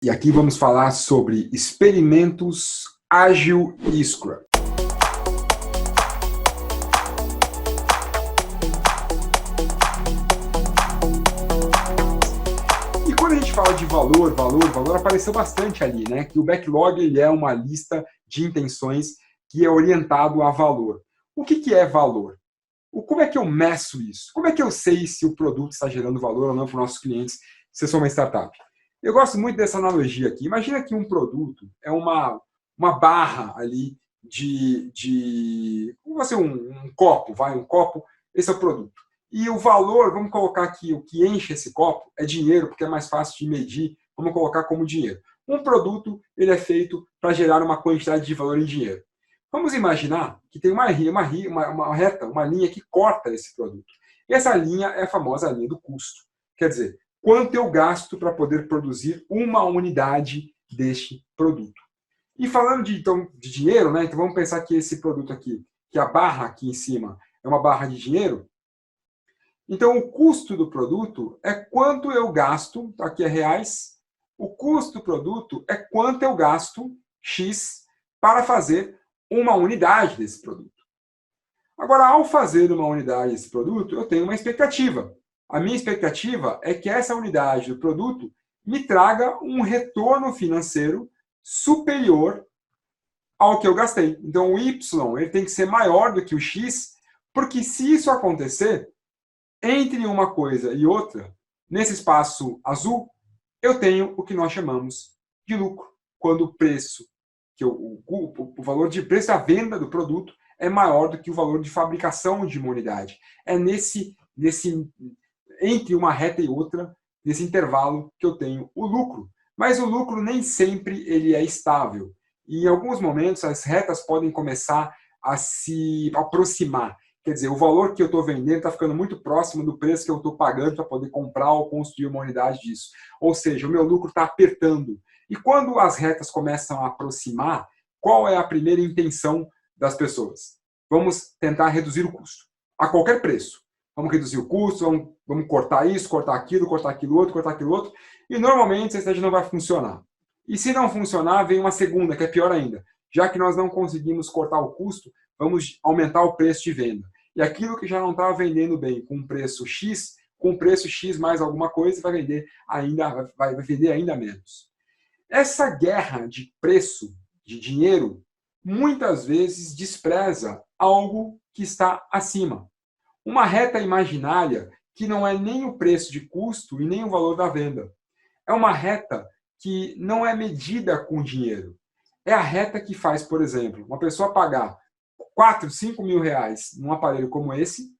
E aqui vamos falar sobre experimentos ágil e Scrum. E quando a gente fala de valor apareceu bastante ali, né? Que o backlog ele é uma lista de intenções que é orientado a valor. O que é valor? Como é que eu meço isso? Como é que eu sei se o produto está gerando valor ou não para os nossos clientes, se eu sou uma startup? Eu gosto muito dessa analogia aqui. Imagina que um produto é uma barra ali como vai ser um copo, um copo, esse é o produto. E o valor, vamos colocar aqui, o que enche esse copo é dinheiro, porque é mais fácil de medir, vamos colocar como dinheiro. Um produto, ele é feito para gerar uma quantidade de valor em dinheiro. Vamos imaginar que tem uma reta, uma linha que corta esse produto. E essa linha é a famosa linha do custo. Quer dizer, quanto eu gasto para poder produzir uma unidade deste produto. E falando de dinheiro, né? Então vamos pensar que esse produto aqui, que a barra aqui em cima é uma barra de dinheiro. Então o custo do produto é quanto eu gasto, aqui é reais, o custo do produto é quanto eu gasto, X, para fazer uma unidade desse produto. Agora, ao fazer uma unidade desse produto, eu tenho uma expectativa. A minha expectativa é que essa unidade do produto me traga um retorno financeiro superior ao que eu gastei. Então, o Y ele tem que ser maior do que o X, porque se isso acontecer, entre uma coisa e outra, nesse espaço azul, eu tenho o que nós chamamos de lucro. Quando o preço, o valor de preço da venda do produto é maior do que o valor de fabricação de uma unidade. É entre uma reta e outra, nesse intervalo que eu tenho o lucro. Mas o lucro nem sempre ele é estável. E em alguns momentos as retas podem começar a se aproximar. Quer dizer, o valor que eu estou vendendo está ficando muito próximo do preço que eu estou pagando para poder comprar ou construir uma unidade disso. Ou seja, o meu lucro está apertando. E quando as retas começam a aproximar, qual é a primeira intenção das pessoas? Vamos tentar reduzir o custo, a qualquer preço. Vamos reduzir o custo, vamos cortar isso, cortar aquilo outro, e normalmente essa estratégia não vai funcionar. E se não funcionar, vem uma segunda, que é pior ainda. Já que nós não conseguimos cortar o custo, vamos aumentar o preço de venda. E aquilo que já não estava vendendo bem com preço X, com preço X mais alguma coisa, vai vender ainda menos. Essa guerra de preço, de dinheiro, muitas vezes despreza algo que está acima. Uma reta imaginária que não é nem o preço de custo e nem o valor da venda. É uma reta que não é medida com dinheiro. É a reta que faz, por exemplo, uma pessoa pagar 4, 5 mil reais num aparelho como esse,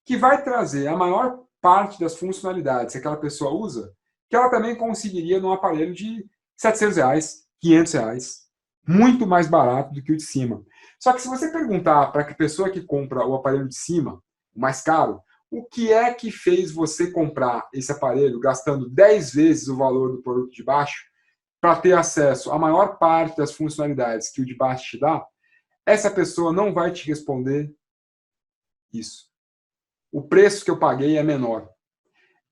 que vai trazer a maior parte das funcionalidades que aquela pessoa usa, que ela também conseguiria num aparelho de 700 reais, 500 reais, muito mais barato do que o de cima. Só que se você perguntar para a pessoa que compra o aparelho de cima, o mais caro, o que é que fez você comprar esse aparelho gastando 10 vezes o valor do produto de baixo para ter acesso à maior parte das funcionalidades que o de baixo te dá? Essa pessoa não vai te responder isso. O preço que eu paguei é menor.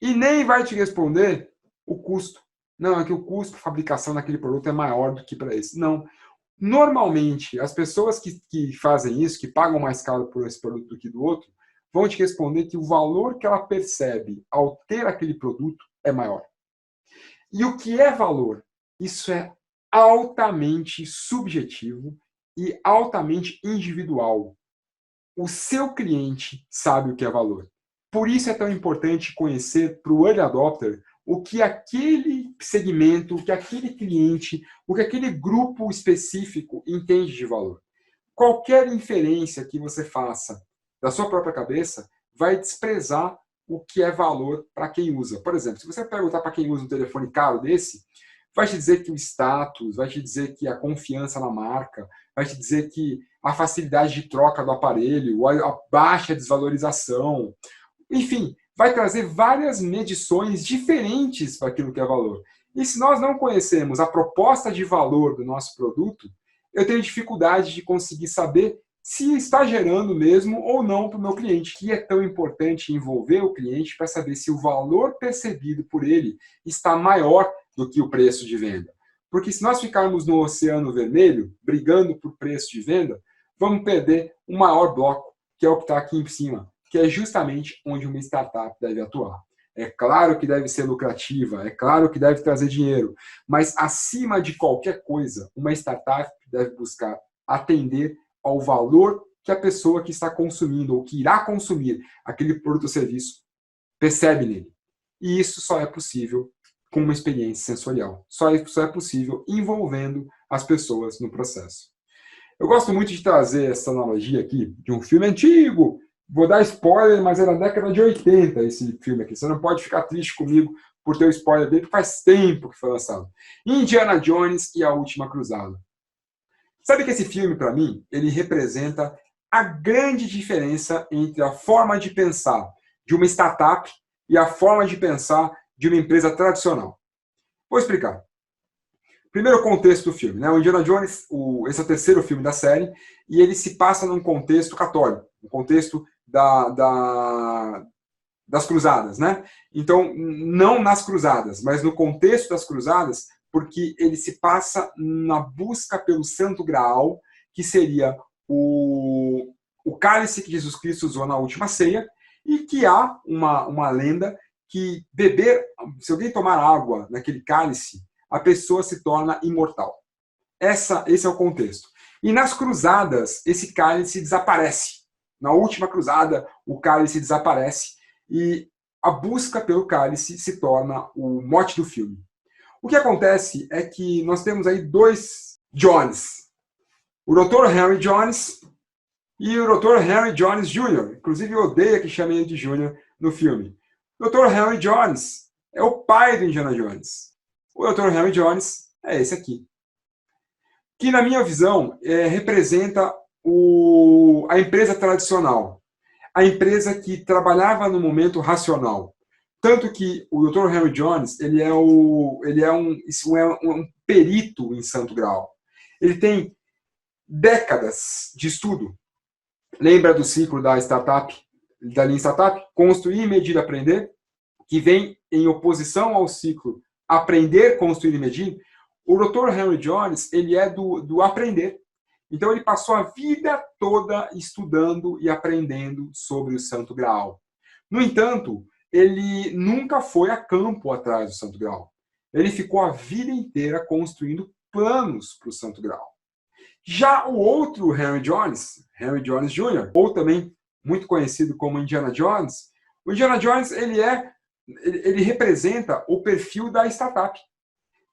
E nem vai te responder o custo. Não, é que o custo de fabricação daquele produto é maior do que para esse. Não. Normalmente, as pessoas que fazem isso, que pagam mais caro por esse produto do que do outro, vão te responder que o valor que ela percebe ao ter aquele produto é maior. E o que é valor? Isso é altamente subjetivo e altamente individual. O seu cliente sabe o que é valor. Por isso é tão importante conhecer para o early adopter o que aquele segmento, o que aquele cliente, o que aquele grupo específico entende de valor. Qualquer inferência que você faça da sua própria cabeça vai desprezar o que é valor para quem usa. Por exemplo, se você perguntar para quem usa um telefone caro desse, vai te dizer que o status, vai te dizer que a confiança na marca, vai te dizer que a facilidade de troca do aparelho, a baixa desvalorização, enfim, vai trazer várias medições diferentes para aquilo que é valor. E se nós não conhecemos a proposta de valor do nosso produto, eu tenho dificuldade de conseguir saber se está gerando mesmo ou não para o meu cliente. Que é tão importante envolver o cliente para saber se o valor percebido por ele está maior do que o preço de venda. Porque se nós ficarmos no oceano vermelho, brigando por preço de venda, vamos perder o maior bloco, que é o que está aqui em cima, que é justamente onde uma startup deve atuar. É claro que deve ser lucrativa, é claro que deve trazer dinheiro, mas acima de qualquer coisa, uma startup deve buscar atender ao valor que a pessoa que está consumindo ou que irá consumir aquele produto ou serviço percebe nele. E isso só é possível com uma experiência sensorial. Só é possível envolvendo as pessoas no processo. Eu gosto muito de trazer essa analogia aqui de um filme antigo. Vou dar spoiler, mas é da década de 80 esse filme aqui. Você não pode ficar triste comigo por ter o spoiler dele, porque faz tempo que foi lançado. Indiana Jones e a Última Cruzada. Sabe que esse filme, para mim, ele representa a grande diferença entre a forma de pensar de uma startup e a forma de pensar de uma empresa tradicional. Vou explicar. Primeiro, o contexto do filme. Né? O Indiana Jones, esse é o terceiro filme da série, e ele se passa num contexto católico, no contexto das cruzadas. Né? Então, não nas cruzadas, mas no contexto das cruzadas, porque ele se passa na busca pelo Santo Graal, que seria o cálice que Jesus Cristo usou na última ceia, e que há uma lenda que se alguém tomar água naquele cálice, a pessoa se torna imortal. Esse é o contexto. E nas cruzadas, esse cálice desaparece. Na última cruzada, o cálice desaparece e a busca pelo cálice se torna o mote do filme. O que acontece é que nós temos aí dois Jones. O Dr. Henry Jones e o Dr. Henry Jones Jr. Inclusive, eu odeio que chamem ele de Jr. no filme. O Dr. Henry Jones é o pai do Indiana Jones. O Dr. Henry Jones é esse aqui. Que, na minha visão, representa a empresa tradicional. A empresa que trabalhava no momento racional. Tanto que o Dr. Henry Jones ele é um perito em Santo Graal. Ele tem décadas de estudo. Lembra do ciclo da startup, da linha startup? Construir, medir, aprender, que vem em oposição ao ciclo aprender, construir e medir. O Dr. Henry Jones ele é do aprender. Então ele passou a vida toda estudando e aprendendo sobre o Santo Graal. No entanto, ele nunca foi a campo atrás do Santo Graal. Ele ficou a vida inteira construindo planos para o Santo Graal. Já o outro Henry Jones Jr., ou também muito conhecido como Indiana Jones, o Indiana Jones ele representa o perfil da startup.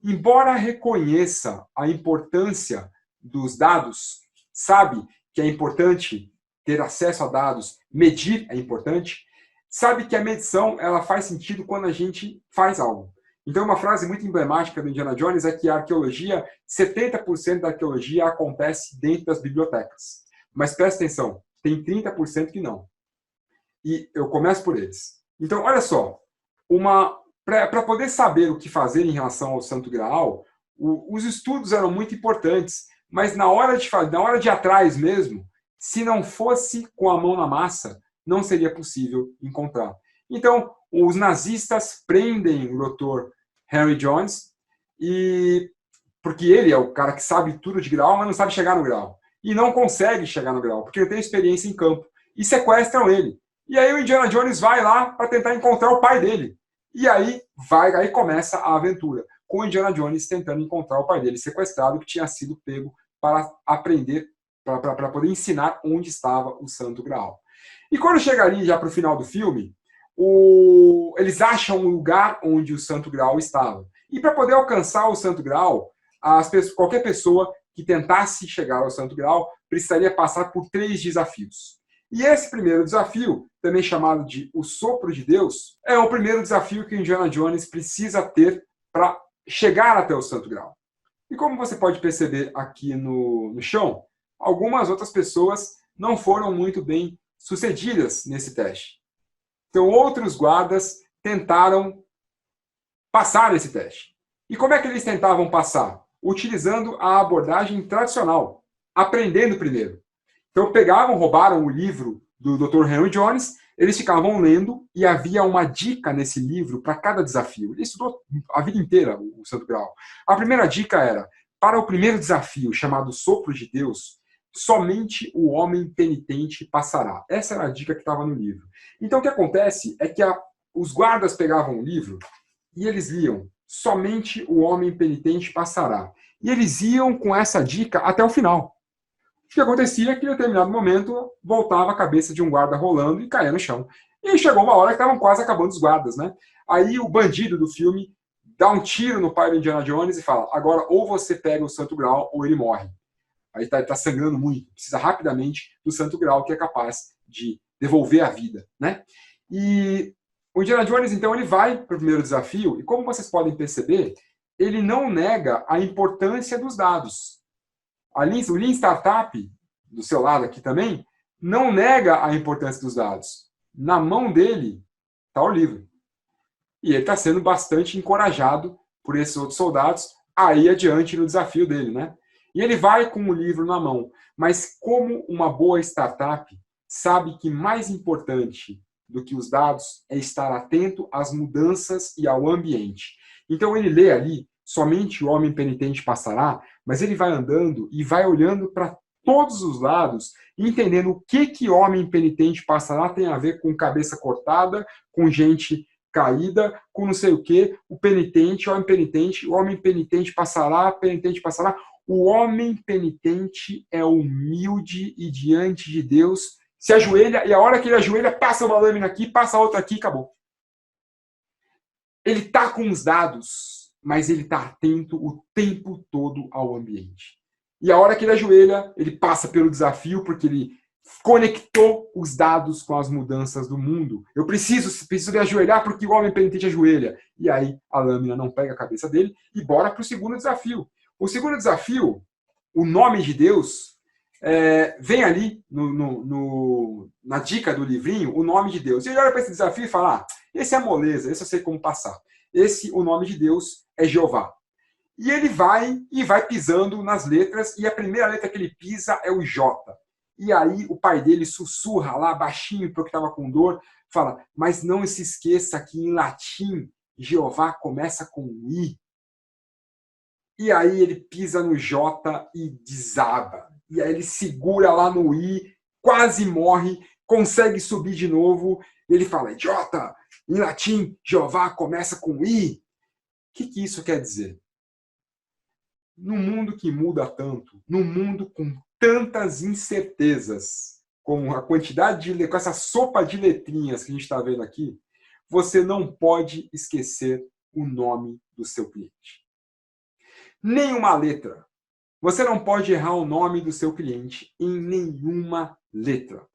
Embora reconheça a importância dos dados, sabe que é importante ter acesso a dados, medir é importante, sabe que a medição ela faz sentido quando a gente faz algo. Então, uma frase muito emblemática do Indiana Jones é que a arqueologia, 70% da arqueologia acontece dentro das bibliotecas. Mas presta atenção, tem 30% que não. E eu começo por eles. Então, olha só, para poder saber o que fazer em relação ao Santo Graal, os estudos eram muito importantes, mas na hora de ir atrás mesmo, se não fosse com a mão na massa, não seria possível encontrar. Então, os nazistas prendem o Dr. Henry Jones, porque ele é o cara que sabe tudo de Graal, mas não sabe chegar no Graal. E não consegue chegar no Graal, porque ele tem experiência em campo. E sequestram ele. E aí o Indiana Jones vai lá para tentar encontrar o pai dele. E aí começa a aventura, com o Indiana Jones tentando encontrar o pai dele sequestrado, que tinha sido pego para aprender, para poder ensinar onde estava o Santo Graal. E quando chega ali já para o final do filme, eles acham um lugar onde o Santo Graal estava. E para poder alcançar o Santo Graal, qualquer pessoa que tentasse chegar ao Santo Graal precisaria passar por 3 desafios. E esse primeiro desafio, também chamado de o sopro de Deus, é o primeiro desafio que o Indiana Jones precisa ter para chegar até o Santo Graal. E como você pode perceber aqui no chão, algumas outras pessoas não foram muito bem sucedidas nesse teste. Então, outros guardas tentaram passar esse teste. E como é que eles tentavam passar? Utilizando a abordagem tradicional, aprendendo primeiro. Então, roubaram o livro do Dr. Henry Jones, Eles ficavam lendo e havia uma dica nesse livro para cada desafio. Ele estudou a vida inteira o Santo Graal. A primeira dica era, para o primeiro desafio, chamado Sopro de Deus, somente o homem penitente passará. Essa era a dica que estava no livro. Então, o que acontece é que os guardas pegavam o livro e eles liam, somente o homem penitente passará. E eles iam com essa dica até o final. O que acontecia é que, em determinado momento, voltava a cabeça de um guarda rolando e caía no chão. E aí chegou uma hora que estavam quase acabando os guardas, né? Aí o bandido do filme dá um tiro no pai do Indiana Jones e fala, agora ou você pega o Santo Graal ou ele morre. Aí tá sangrando muito, precisa rapidamente do Santo Graal, que é capaz de devolver a vida, né? E o Indiana Jones, então, ele vai para o primeiro desafio, e como vocês podem perceber, ele não nega a importância dos dados. O Lean Startup, do seu lado aqui também, não nega a importância dos dados. Na mão dele está o livro. E ele está sendo bastante encorajado por esses outros soldados a ir adiante no desafio dele, né? E ele vai com o livro na mão. Mas como uma boa startup sabe que mais importante do que os dados é estar atento às mudanças e ao ambiente. Então ele lê ali, somente o homem penitente passará, mas ele vai andando e vai olhando para todos os lados, entendendo o que homem penitente passará tem a ver com cabeça cortada, com gente caída, com não sei o que, o homem penitente passará, penitente passará. O homem penitente é humilde e diante de Deus se ajoelha, e a hora que ele ajoelha, passa uma lâmina aqui, passa outra aqui, acabou. Ele está com os dados, mas ele está atento o tempo todo ao ambiente. E a hora que ele ajoelha, ele passa pelo desafio, porque ele conectou os dados com as mudanças do mundo. Eu preciso me ajoelhar porque o homem penitente ajoelha. E aí a lâmina não pega a cabeça dele e bora para o segundo desafio. O segundo desafio, o nome de Deus, vem ali na dica do livrinho, o nome de Deus. E ele olha para esse desafio e fala, esse é moleza, esse eu sei como passar. O nome de Deus é Jeová. E ele vai pisando nas letras, e a primeira letra que ele pisa é o J. E aí o pai dele sussurra lá, baixinho, porque estava com dor, fala, mas não se esqueça que em latim, Jeová começa com I. E aí ele pisa no J e desaba. E aí ele segura lá no I, quase morre, consegue subir de novo. Ele fala, J, em latim, Jeová começa com I. O que isso quer dizer? Num mundo que muda tanto, num mundo com tantas incertezas, como a quantidade com essa sopa de letrinhas que a gente está vendo aqui, você não pode esquecer o nome do seu cliente. Nenhuma letra. Você não pode errar o nome do seu cliente em nenhuma letra.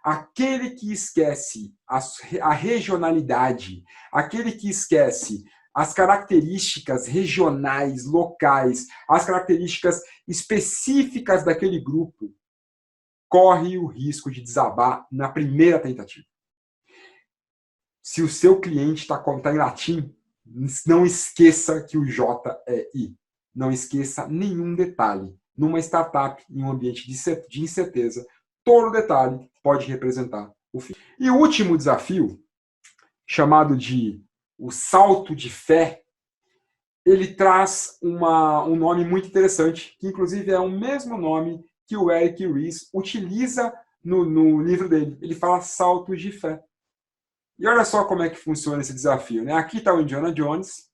Aquele que esquece a regionalidade, aquele que esquece as características regionais, locais, as características específicas daquele grupo, corre o risco de desabar na primeira tentativa. Se o seu cliente está em latim, não esqueça que o J é I. Não esqueça nenhum detalhe. Numa startup, em um ambiente de incerteza, todo detalhe pode representar o fim. E o último desafio, chamado de o salto de fé, ele traz um nome muito interessante, que inclusive é o mesmo nome que o Eric Ries utiliza no livro dele. Ele fala saltos de fé. E olha só como é que funciona esse desafio, né? Aqui está o Indiana Jones,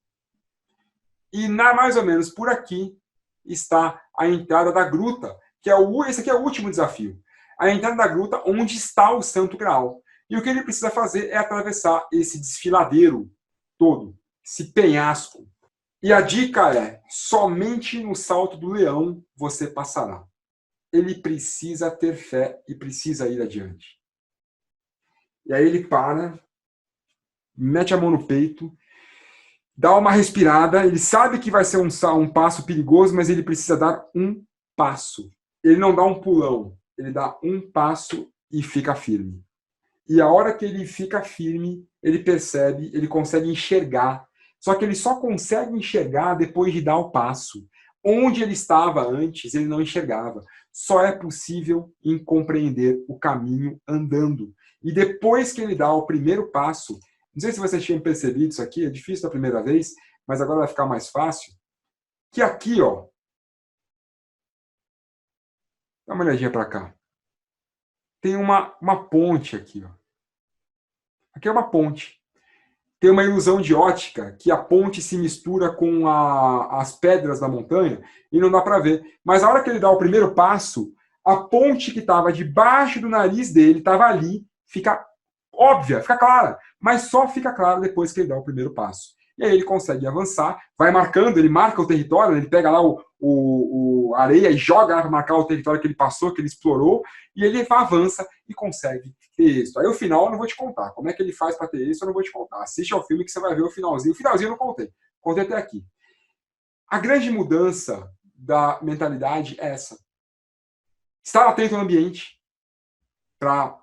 e mais ou menos por aqui está a entrada da gruta, que esse aqui é o último desafio. A entrada da gruta onde está o Santo Graal. E o que ele precisa fazer é atravessar esse desfiladeiro todo, esse penhasco. E a dica é, somente no salto do leão você passará. Ele precisa ter fé e precisa ir adiante. E aí ele para, mete a mão no peito, dá uma respirada, ele sabe que vai ser um passo perigoso, mas ele precisa dar um passo. Ele não dá um pulão, ele dá um passo e fica firme. E a hora que ele fica firme, ele percebe, ele consegue enxergar. Só que ele só consegue enxergar depois de dar o passo. Onde ele estava antes, ele não enxergava. Só é possível em compreender o caminho andando. E depois que ele dá o primeiro passo, não sei se vocês tinham percebido isso aqui, é difícil da primeira vez, mas agora vai ficar mais fácil, que aqui, ó, dá uma olhadinha para cá, tem uma ponte aqui, ó. Aqui é uma ponte. Tem uma ilusão de ótica que a ponte se mistura com as pedras da montanha e não dá para ver. Mas a hora que ele dá o primeiro passo, a ponte que estava debaixo do nariz dele estava ali, fica óbvia, fica clara, mas só fica clara depois que ele dá o primeiro passo. E aí ele consegue avançar, vai marcando, ele marca o território, ele pega lá a areia e joga para marcar o território que ele passou, que ele explorou, e ele avança e consegue ter êxito. Aí o final eu não vou te contar. Como é que ele faz para ter êxito, eu não vou te contar. Assiste ao filme que você vai ver o finalzinho. O finalzinho eu não contei. Contei até aqui. A grande mudança da mentalidade é essa. Estar atento ao ambiente para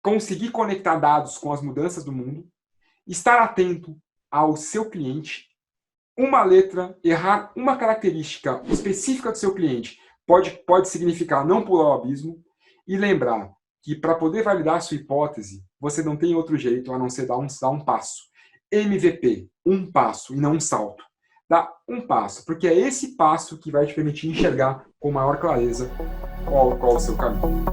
conseguir conectar dados com as mudanças do mundo, estar atento ao seu cliente, uma letra, errar uma característica específica do seu cliente pode significar não pular o abismo, e lembrar que para poder validar a sua hipótese, você não tem outro jeito a não ser dar um passo. MVP, um passo e não um salto. Dá um passo, porque é esse passo que vai te permitir enxergar com maior clareza qual o seu caminho.